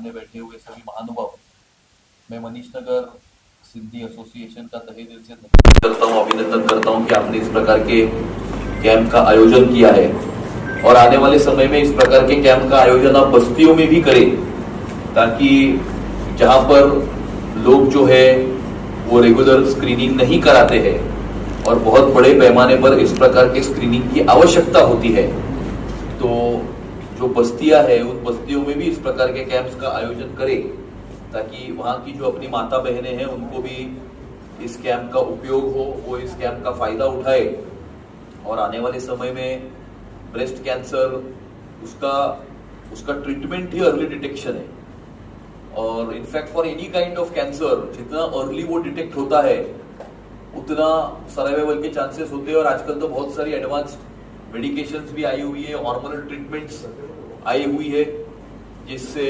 सामने बैठे हुए सभी महानुभाव, मैं मनीष नगर सिंधी एसोसिएशन का तहे दिल से धन्यवाद करता हूँ, अभिनंदन करता हूँ कि आपने इस प्रकार के कैंप का आयोजन किया है और आने वाले समय में इस प्रकार के कैंप का आयोजन आप बस्तियों में भी करें, ताकि जहां पर लोग जो है वो रेगुलर स्क्रीनिंग नहीं कराते हैं और बहुत बड़े पैमाने पर इस प्रकार के स्क्रीनिंग की आवश्यकता होती है, तो जो बस्तियां है उन बस्तियों में भी इस प्रकार के कैंप्स का आयोजन करें, ताकि वहां की जो अपनी माता बहनें हैं उनको भी इस कैंप का उपयोग हो, वो इस कैंप का फायदा उठाए और आने वाले समय में ब्रेस्ट कैंसर उसका ट्रीटमेंट ही अर्ली डिटेक्शन है और in fact for any kind of cancer जितना अर्ली वो डिटेक्ट होता है उतना सर्वाइवल के चांसेस होते हैं। और आजकल तो बहुत सारी एडवांस्ड मेडिकेशंस भी आई हुई है, हार्मोनल ट्रीटमेंट्स आई हुई है, जिससे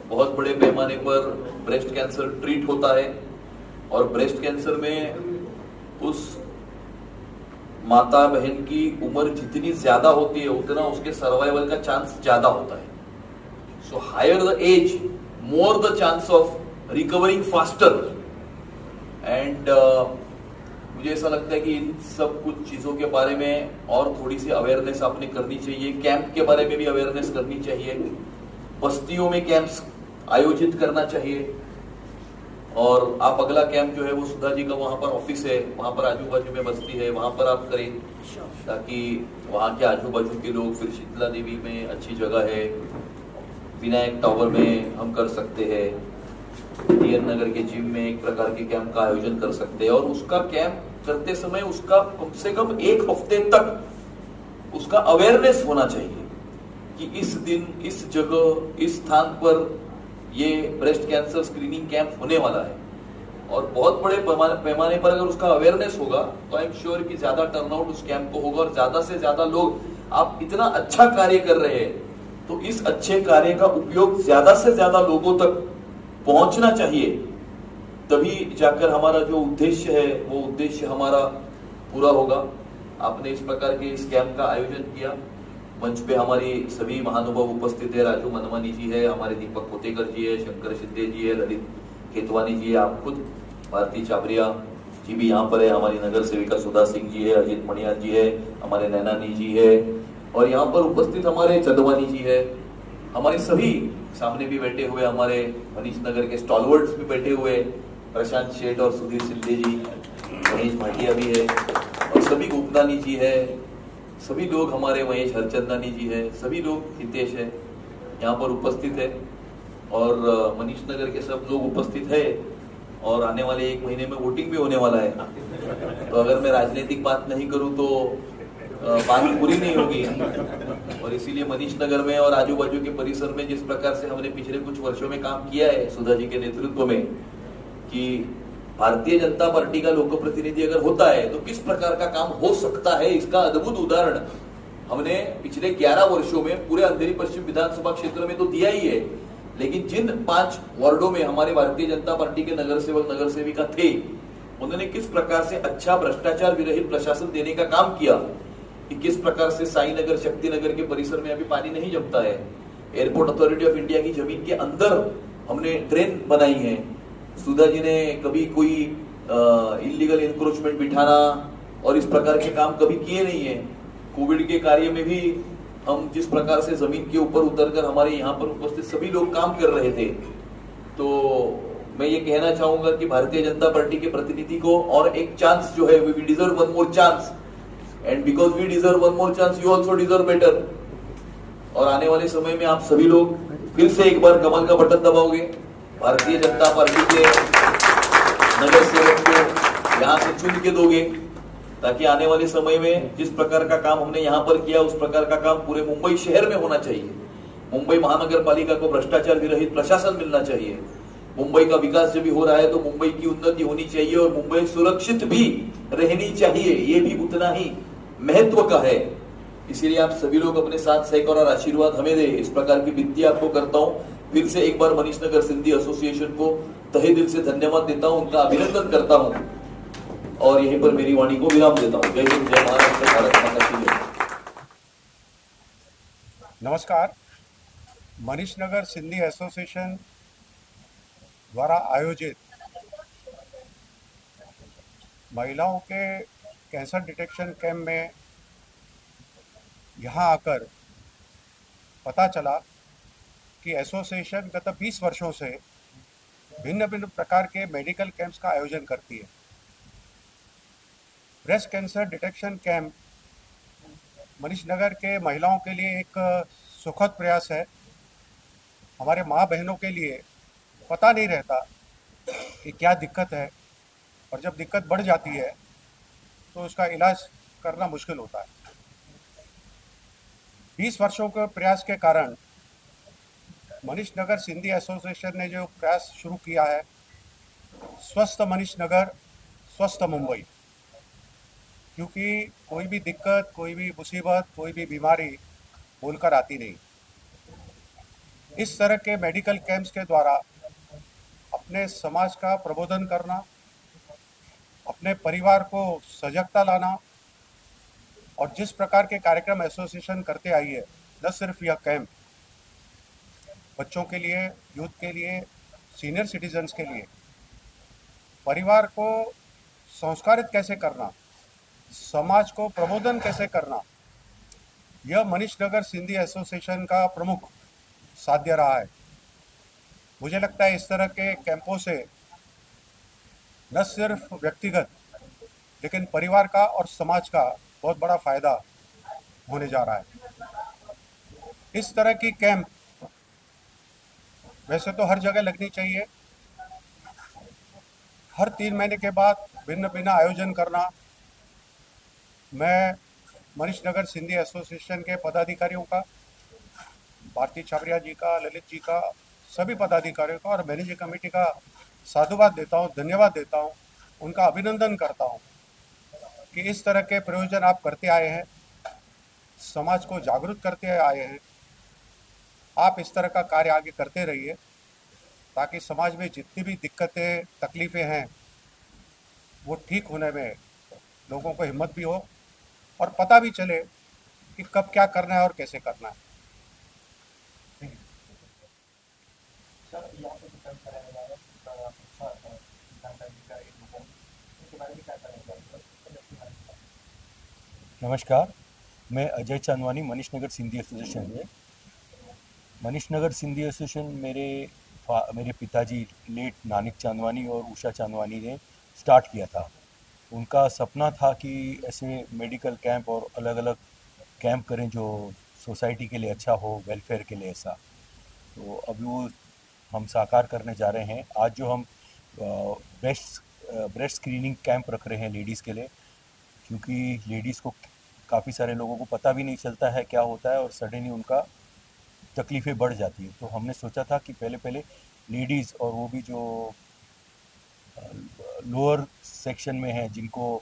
बहुत बड़े पैमाने पर ब्रेस्ट कैंसर ट्रीट होता है और ब्रेस्ट कैंसर में उस माता बहन की उम्र जितनी ज्यादा होती है उतना उसके सर्वाइवल का चांस ज्यादा होता है। So higher the age more the chance of recovering faster and मुझे ऐसा लगता है कि इन सब कुछ चीजों के बारे में और थोड़ी सी अवेयरनेस आपने करनी चाहिए, कैंप के बारे में भी अवेयरनेस करनी चाहिए, बस्तियों में कैंप्स आयोजित करना चाहिए और आप अगला कैंप जो है वो सुधा जी का वहां पर ऑफिस है, वहां पर आजू बाजू में बस्ती है, वहां पर आप करें ताकि वहां के आजू बाजू के लोग, फिर शीतला देवी में अच्छी जगह है, विनायक टावर में हम कर सकते हैं, टीएन नगर के जिम में एक प्रकार के कैंप का आयोजन कर सकते हैं और उसका कैंप करते समय उसका कम से कम एक हफ्ते तक उसका अवेयरनेस होना चाहिए कि इस दिन, इस जगह, इस स्थान पर ये ब्रेस्ट कैंसर स्क्रीनिंग कैंप होने वाला है और बहुत बड़े पैमाने पर अगर उसका अवेयरनेस होगा तो आई एम श्योर कि ज्यादा टर्नआउट उस कैंप को होगा और ज्यादा से ज्यादा लोग, आप इतना अच्छा कार्य कर रहे हैं तो इस अच्छे कार्य का उपयोग ज्यादा से ज्यादा लोगों तक पहुंचना चाहिए, तभी जाकर हमारा जो उद्देश्य है वो उद्देश्य हमारा पूरा होगा। आपने इस प्रकार के इस कैंप का आयोजन किया, मंच पे हमारी सभी महानुभाव उपस्थित है, राजू मनमानी जी है, हमारे दीपक पोतेकर जी है, शंकर शिंदे जी है, ललित खेतवानी जी है, आप खुद भारती चाबरिया जी भी यहाँ पर है, हमारी नगर सेविका सुधा सिंह जी है, अजीत मणियान जी है, हमारे नैनानी जी है और यहाँ पर उपस्थित हमारे चंदवानी जी है, हमारे सभी सामने भी बैठे हुए हमारे मनीष नगर के स्टॉलवर्ड्स भी बैठे हुए, प्रशांत शेठ और सुधीर सिंधे जी, महेश भाटिया भी है और सभी गुप्तानी जी है, सभी लोग हमारे महेश हरचंदानी जी है, सभी लोग, हितेश है यहाँ पर उपस्थित है और मनीष नगर के सब लोग उपस्थित है और आने वाले 1 महीने में वोटिंग भी होने वाला है, तो अगर मैं राजनीतिक बात नहीं करूं तो बात पूरी नहीं होगी और इसीलिए मनीष नगर में और आजू बाजू के परिसर में जिस प्रकार से हमने पिछले कुछ वर्षों में काम किया है सुधा जी के नेतृत्व में, कि भारतीय जनता पार्टी का लोक प्रतिनिधि अगर होता है तो किस प्रकार का काम हो सकता है, इसका अद्भुत उदाहरण हमने पिछले 11 वर्षों में पूरे अंधेरी पश्चिम विधानसभा क्षेत्र में तो दिया ही है, लेकिन जिन 5 वार्डों में हमारे भारतीय जनता पार्टी के नगर सेवक नगर सेविका थे उन्होंने किस प्रकार से अच्छा भ्रष्टाचार विरहित प्रशासन देने का काम किया, कि किस प्रकार से साई नगर, शक्ति नगर के परिसर में अभी पानी नहीं जमता है, एयरपोर्ट अथॉरिटी ऑफ इंडिया की जमीन के अंदर हमने ड्रेन बनाई है, सुधा जी ने कभी कोई इलीगल इंक्रोचमेंट बिठाना और इस प्रकार के काम कभी किए नहीं है। कोविड के कार्य में भी हम जिस प्रकार से जमीन के ऊपर उतरकर हमारे यहाँ पर उपस्थित सभी लोग काम कर रहे थे, तो मैं ये कहना चाहूंगा कि भारतीय जनता पार्टी के प्रतिनिधि को और एक चांस जो है, we deserve one more chance and because we deserve one more chance you also deserve better. और आने वाले समय में आप सभी लोग फिर से एक बार कमल का बटन दबाओगे, भारतीय जनता पार्टी के नगर सेवक को यहाँ से चुन के दोगे, ताकि आने वाले समय में जिस प्रकार का काम हमने यहाँ पर किया उस प्रकार का काम पूरे मुंबई शहर में होना चाहिए। मुंबई महानगर पालिका को भ्रष्टाचार विरहित प्रशासन मिलना चाहिए, मुंबई का विकास जब भी हो रहा है तो मुंबई की उन्नति होनी चाहिए और मुंबई सुरक्षित भी रहनी चाहिए, ये भी उतना ही महत्व का है। इसीलिए आप सभी लोग अपने साथ सहकार और आशीर्वाद हमें दे, इस प्रकार की विनती आपको करता हूँ। फिर से एक बार मनीष नगर सिंधी एसोसिएशन को तहे दिल से धन्यवाद देता हूँ, उनका अभिनंदन करता हूँ और यहीं पर मेरी वाणी को विराम देता हूँ। जय हिंद, जय महाराष्ट्र, भारत माता की जय। नमस्कार, मनीषनगर सिंधी एसोसिएशन द्वारा आयोजित महिलाओं के कैंसर डिटेक्शन कैंप में यहाँ आकर पता चला कि एसोसिएशन गत 20 वर्षों से भिन्न भिन्न प्रकार के मेडिकल कैंप्स का आयोजन करती है। Breast cancer detection camp Manishnagar के महिलाओं के लिए एक सुखद प्रयास है। हमारे माँ बहनों के लिए पता नहीं रहता कि क्या दिक्कत है, और जब दिक्कत बढ़ जाती है तो उसका इलाज करना मुश्किल होता है। 20 वर्षों के प्रयास के कारण मनीषनगर सिंधी एसोसिएशन ने जो प्रयास शुरू किया है, स्वस्थ मनीषनगर स्वस्थ मुंबई, क्योंकि कोई भी दिक्कत, कोई भी मुसीबत, कोई भी बीमारी बोलकर आती नहीं। इस तरह के मेडिकल कैंप्स के द्वारा अपने समाज का प्रबोधन करना, अपने परिवार को सजगता लाना, और जिस प्रकार के कार्यक्रम एसोसिएशन करते आई है, न सिर्फ यह कैंप बच्चों के लिए, यूथ के लिए, सीनियर सिटीजन्स के लिए, परिवार को संस्कारित कैसे करना, समाज को प्रबोधन कैसे करना, यह मनीषनगर सिंधी एसोसिएशन का प्रमुख साध्य रहा है। मुझे लगता है इस तरह के कैंपों से न सिर्फ व्यक्तिगत लेकिन परिवार का और समाज का बहुत बड़ा फायदा होने जा रहा है। इस तरह की कैंप वैसे तो हर जगह लगनी चाहिए। हर 3 महीने के बाद भिन्न भिन्न आयोजन करना। मैं मनीषनगर सिंधी एसोसिएशन के पदाधिकारियों का, भारती छाबरिया जी का, ललित जी का, सभी पदाधिकारियों का और मैनेजिंग कमेटी का साधुवाद देता हूँ, धन्यवाद देता हूँ, उनका अभिनंदन करता हूँ कि इस तरह के प्रयोजन आप करते आए हैं, समाज को जागरूक करते आए हैं। आप इस तरह का कार्य आगे करते रहिए ताकि समाज में जितनी भी दिक्कतें, तकलीफ़ें हैं, वो ठीक होने में लोगों को हिम्मत भी हो और पता भी चले कि कब क्या करना है और कैसे करना है। सर, यहाँ पे जो कैंप कराया जा रहा है उसका अच्छा जानकारी का एक लोगों इसके बारे में क्या करना चाहिए? नमस्कार, मैं अजय चांदवानी, मनीषनगर सिंधी एसोसिएशन से। मनीषनगर सिंधी एसोसिएशन मेरे पिताजी लेट नानिक चांदवानी और उषा चांदवानी ने स्टार्ट किया था। उनका सपना था कि ऐसे मेडिकल कैंप और अलग अलग कैंप करें जो सोसाइटी के लिए अच्छा हो, वेलफेयर के लिए ऐसा। तो अभी वो हम साकार करने जा रहे हैं। आज जो हम ब्रेस्ट स्क्रीनिंग कैंप रख रहे हैं लेडीज़ के लिए, क्योंकि लेडीज़ को काफ़ी सारे लोगों को पता भी नहीं चलता है क्या होता है और सडनली उनका तकलीफ़ें बढ़ जाती है। तो हमने सोचा था कि पहले पहले लेडीज़, और वो भी जो लोअर सेक्शन में हैं, जिनको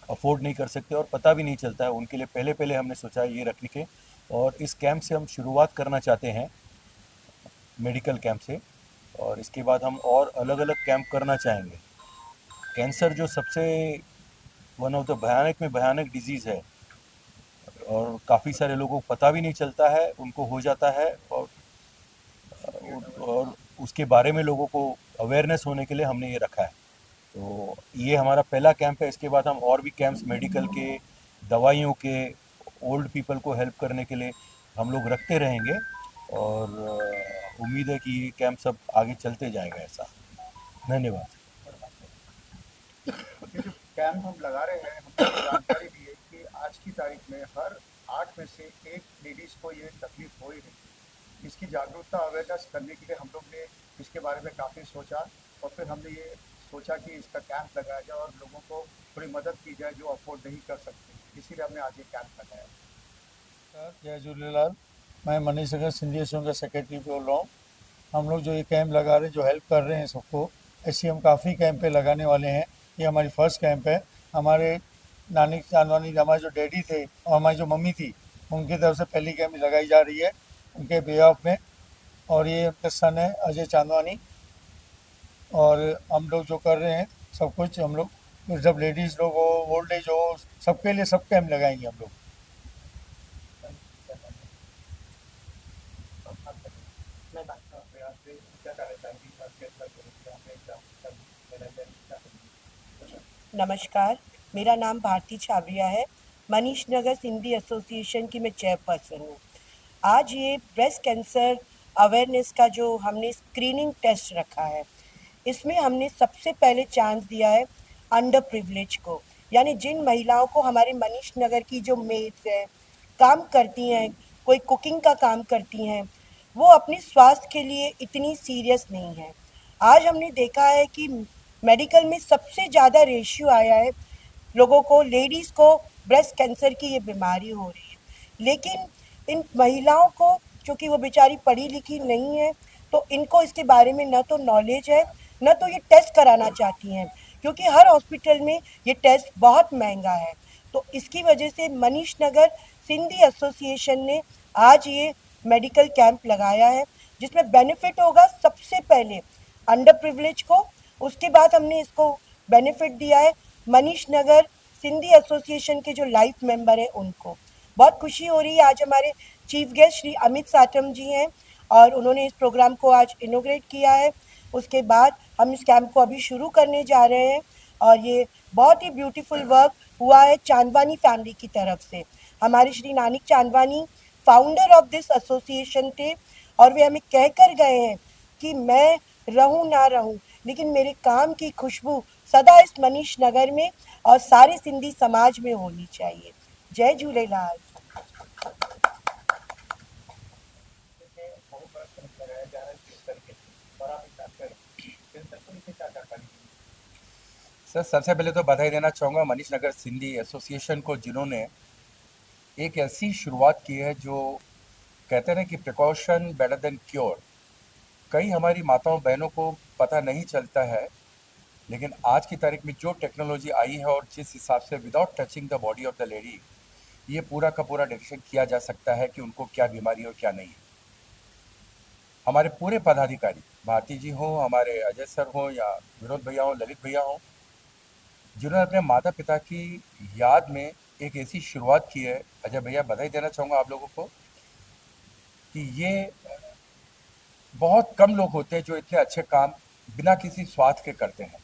अफोर्ड नहीं कर सकते और पता भी नहीं चलता है, उनके लिए पहले पहले हमने सोचा ये रखने के। और इस कैंप से हम शुरुआत करना चाहते हैं, मेडिकल कैंप से, और इसके बाद हम और अलग अलग कैंप करना चाहेंगे। कैंसर जो सबसे वन ऑफ द भयानक में भयानक डिजीज़ है, और काफ़ी सारे लोगों को पता भी नहीं चलता है, उनको हो जाता है, और उसके बारे में लोगों को अवेयरनेस होने के लिए हमने ये रखा है। तो ये हमारा पहला कैंप है। इसके बाद हम और भी कैंप्स मेडिकल के, दवाइयों के, ओल्ड पीपल को हेल्प करने के लिए हम लोग रखते रहेंगे, और उम्मीद है कि ये कैंप सब आगे चलते जाएगा ऐसा। धन्यवाद। ये जो कैंप हम लगा रहे हैं, हमको जानकारी दी है कि आज की तारीख में हर 8 में से एक लेडीज़ को ये तकलीफ हो ही रही। इसकी जागरूकता, अवेयरनेस करने के लिए हम लोग ने इसके बारे में काफ़ी सोचा, और फिर हमने ये सोचा कि इसका कैंप लगाया जाए और लोगों को थोड़ी मदद की जाए जो अफोर्ड नहीं कर सकते, इसीलिए हमने आज ये कैंप लगाया। सर, जय झूलेलाल। मैं मनीषनगर सिंधी एसोसिएशन का सेक्रेटरी बोल रहा हूँ। हम लोग जो ये कैंप लगा रहे हैं, जो हेल्प कर रहे हैं सबको, ऐसे हम काफ़ी कैंप पे लगाने वाले हैं। ये हमारी फर्स्ट कैंप है। हमारे नानी चांदवानी, हमारे जो डैडी थे और हमारी जो मम्मी थी, उनकी तरफ से पहली कैंप लगाई जा रही है उनके बिहाफ में। और ये उनके सन है अजय चांदवानी। और हम लोग जो कर रहे हैं सब कुछ, हम लोग जब लेडीज़ लोग हो, ओल्ड एज हो, सबके लिए सब कैंप लगाएंगे हम लोग। नमस्कार, मेरा नाम भारती छाबरिया है। मनीष नगर सिंधी एसोसिएशन की मैं चेयरपर्सन हूँ। आज ये ब्रेस्ट कैंसर अवेयरनेस का जो हमने स्क्रीनिंग टेस्ट रखा है, इसमें हमने सबसे पहले चांस दिया है अंडर प्रिविलेज को, यानी जिन महिलाओं को हमारे मनीष नगर की जो मेड्स हैं, काम करती हैं, कोई कुकिंग का काम करती हैं, वो अपने स्वास्थ्य के लिए इतनी सीरियस नहीं है। आज हमने देखा है कि मेडिकल में सबसे ज़्यादा रेशियो आया है लोगों को, लेडीज़ को ब्रेस्ट कैंसर की ये बीमारी हो रही है। लेकिन इन महिलाओं को, क्योंकि वो बेचारी पढ़ी लिखी नहीं है, तो इनको इसके बारे में न तो नॉलेज है, न तो ये टेस्ट कराना चाहती हैं, क्योंकि हर हॉस्पिटल में ये टेस्ट बहुत महंगा है। तो इसकी वजह से मनीष नगर सिंधी एसोसिएशन ने आज ये मेडिकल कैंप लगाया है, जिसमें बेनिफिट होगा सबसे पहले अंडर प्रिविलेज को, उसके बाद हमने इसको बेनिफिट दिया है मनीष नगर सिंधी एसोसिएशन के जो लाइफ मेंबर हैं उनको। बहुत खुशी हो रही है, आज हमारे चीफ गेस्ट श्री अमित साटम जी हैं और उन्होंने इस प्रोग्राम को आज इनोग्रेट किया है। उसके बाद हम इस कैंप को अभी शुरू करने जा रहे हैं और ये बहुत ही ब्यूटीफुल वर्क हुआ है चांदवानी फैमिली की तरफ से। हमारे Shri Nanik Chandwani founder of this association थे और वे हमें कह कर गए हैं कि मैं रहूं ना रहूं, लेकिन मेरे काम की खुशबू सदा इस मनीष नगर में और सारे सिंधी समाज में होनी चाहिए। जय झूलेलाल। जैसे बहुत बड़ा समस्या लगाया जा रहा है किस तरीके से, और आप एक डॉक्टर कैंसर को लेकर क्या जानकारी देंगे? सर, सबसे पहले तो बधाई देना चाहूँगा मनीष नगर सिंधी एसोसिएशन को, जिन्होंने एक ऐसी शुरुआत की है जो कहते हैं ना कि प्रिकॉशन बेटर देन क्योर। कई हमारी माताओं बहनों को पता नहीं चलता है, लेकिन आज की तारीख में जो टेक्नोलॉजी आई है और जिस हिसाब से without touching the body of the lady ये पूरा का पूरा डिटेक्शन किया जा सकता है कि उनको क्या बीमारी हो क्या नहीं है। हमारे पूरे पदाधिकारी, भारती जी हों, हमारे अजय सर हों या विनोद भैया हों, ललित भैया हों, जिन्होंने अपने माता पिता की याद में एक ऐसी शुरुआत की है। अजय भैया, बधाई देना चाहूँगा आप लोगों को कि ये बहुत कम लोग होते हैं जो इतने अच्छे काम बिना किसी स्वार्थ के करते हैं,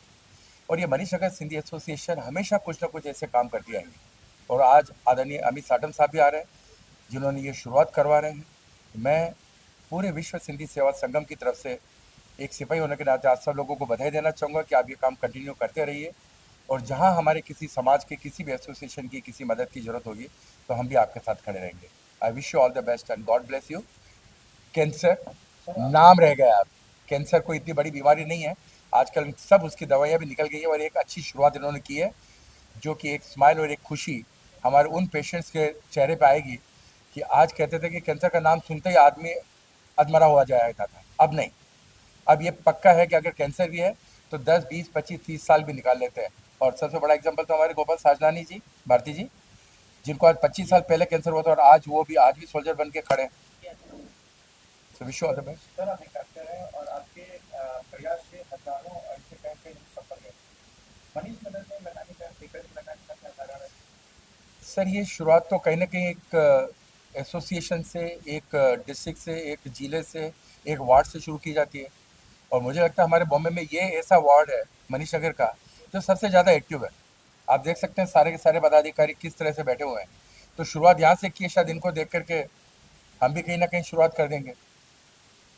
और ये मनीष नगर सिंधी एसोसिएशन हमेशा कुछ ना कुछ ऐसे काम करती आएंगे। और आज आदरणीय अमित साटम साहब भी आ रहे हैं जिन्होंने ये शुरुआत करवा रहे हैं। मैं पूरे विश्व सिंधी सेवा संगम की तरफ से एक सिपाही होने के नाते आप सब लोगों को बधाई देना चाहूँगा कि आप ये काम कंटिन्यू करते रहिए, और जहाँ हमारे किसी समाज के किसी भी एसोसिएशन की किसी मदद की जरूरत होगी तो हम भी आपके साथ खड़े रहेंगे। I wish you all the best and God bless you. Cancer नाम रह गया, आप कैंसर कोई इतनी बड़ी बीमारी नहीं है, आजकल सब उसकी दवाइयाँ भी निकल गई है, और एक अच्छी शुरुआत इन्होंने की है जो कि एक स्माइल और एक खुशी हमारे उन पेशेंट्स के चेहरे पे आएगी कि आज कहते थे कि कैंसर का नाम सुनते ही आदमी अधमरा हुआ जाता था, अब नहीं। अब ये पक्का है कि अगर कैंसर भी है तो 10, 20, 25, 30 साल भी निकाल लेते हैं। और सबसे बड़ा एग्जाम्पल तो हमारे गोपाल साजनानी जी, भारती जी, जिनको आज 25 साल पहले कैंसर हुआ था और आज आज भी सोल्जर बन के खड़े हैं। So wish you all the best. Sir, आप एक डॉक्टर हैं और आपके प्रयास से हजारों ऐसे कैंप सफल है। मनीष नगर में लगाने का क्या कारण है? सर, ये शुरुआत तो कहीं ना कहीं एक एसोसिएशन से, एक डिस्ट्रिक्ट से, एक जिले से, एक वार्ड से शुरू की जाती है, और मुझे लगता है हमारे बॉम्बे में ये ऐसा वार्ड है मनीष नगर का जो सबसे ज़्यादा एक्टिव है। आप देख सकते हैं सारे के सारे पदाधिकारी किस तरह से बैठे हुए हैं। तो शुरुआत यहाँ से की है, शायद इनको देख करके हम भी कहीं ना कहीं शुरुआत कर देंगे।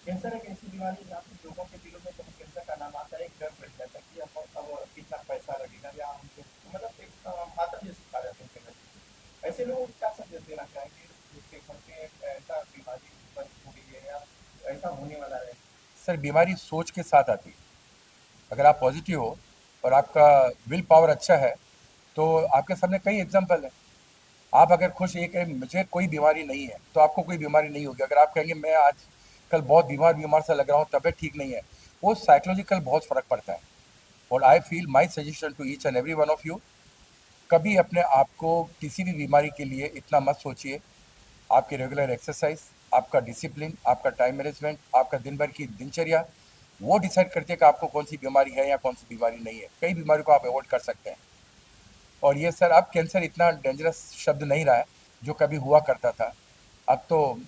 कैंसर एक ऐसी बीमारी है जहाँ पे लोगों के दिलों में जब कैंसर का नाम आता है एक डर बैठ जाता है कि अब कितना पैसा लगेगा, या हमको मतलब एक माता जैसे खा जाते हैं कैंसर। ऐसे लोगों को क्या संदेश देना चाहेंगे जिसके घर पे ऐसा बीमारी उत्पन्न हो गई है या ऐसा होने वाला है? सर, बीमारी सोच के साथ आती है। अगर आप पॉजिटिव हो और आपका विल पावर अच्छा है तो आपके सामने कई एग्जाम्पल है। आप अगर खुश एक है मुझे कोई बीमारी नहीं है तो आपको कोई बीमारी नहीं होगी। अगर आप कहेंगे मैं आज कल बहुत बीमार सा लग रहा हूँ, तबीयत ठीक नहीं है, वो साइकोलॉजिकल बहुत फ़र्क पड़ता है। और I feel my suggestion to each and every one of you, कभी अपने आप को किसी भी बीमारी के लिए इतना मत सोचिए। आपकी रेगुलर एक्सरसाइज, आपका डिसिप्लिन, आपका टाइम मैनेजमेंट, आपका दिन भर की दिनचर्या, वो डिसाइड करती है कि आपको कौन सी बीमारी है या कौन सी बीमारी नहीं है। कई बीमारी को आप अवॉइड कर सकते हैं। और ये सर, अब कैंसर इतना डेंजरस शब्द नहीं रहा है जो कभी हुआ करता था। अब तो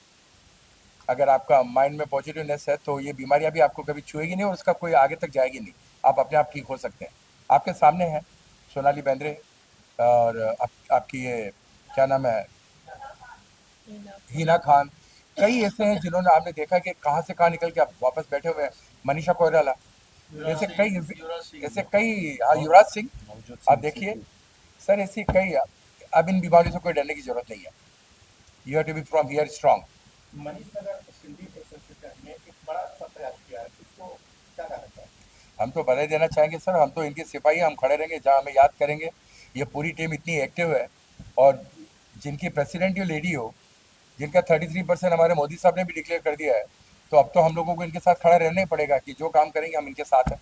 अगर आपका माइंड में पॉजिटिवनेस है तो ये बीमारी अभी आपको कभी छुएगी नहीं और उसका कोई आगे तक जाएगी नहीं। आप अपने आप ठीक हो सकते हैं। आपके सामने है सोनाली बेंद्रे और आपकी ये क्या नाम है, हीना खान, कई ऐसे हैं जिन्होंने आपने देखा कि कहाँ से कहाँ निकल के आप वापस बैठे हुए हैं, मनीषा कोइराला, ऐसे कई हाँ, युवराज सिंह, आप देखिए सर, ऐसी कई, अब इन बीमारियों से कोई डरने की जरूरत नहीं है। You have to be from here strong. Manish Nagar Sindhi association ने एक बड़ा सा प्रयास किया है, इसको क्या कहना चाहिए? हम तो बधाई देना चाहेंगे सर, हम तो इनके सिपाही हैं, हम खड़े रहेंगे जहाँ हमें याद करेंगे। ये पूरी टीम इतनी एक्टिव है, और जिनकी प्रेसिडेंट ये लेडी हो, जिनका 33% हमारे मोदी साहब ने भी डिक्लेयर कर दिया है, तो अब तो हम लोगों को इनके साथ खड़ा रहना ही पड़ेगा कि जो काम करेंगे हम इनके साथ हैं।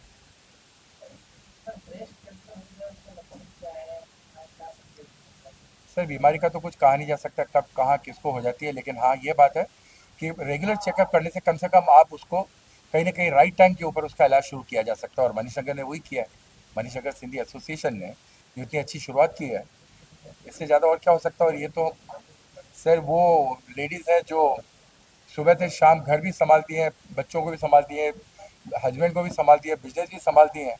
सर बीमारी का तो कुछ कहा नहीं जा सकता कब कहाँ किसको हो जाती है, लेकिन हाँ ये बात है कि रेगुलर चेकअप करने से कम आप उसको कहीं ना कहीं राइट टाइम के ऊपर उसका इलाज शुरू किया जा सकता है, और मनीष नगर ने वही किया है। मनीष नगर सिंधी एसोसिएशन ने जो इतनी अच्छी शुरुआत की है, इससे ज़्यादा और क्या हो सकता है। और ये तो सर वो लेडीज़ हैं जो सुबह से शाम घर भी संभालती हैं, बच्चों को भी संभालती हैं, हस्बैंड को भी संभालती है, बिजनेस भी संभालती हैं,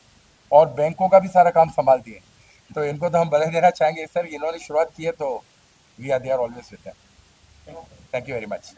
और बैंकों का भी सारा काम संभालती हैं। तो इनको तो हम बधाई देना चाहेंगे सर, इन्होंने शुरुआत की है, तो we are always with them. Thank you very much.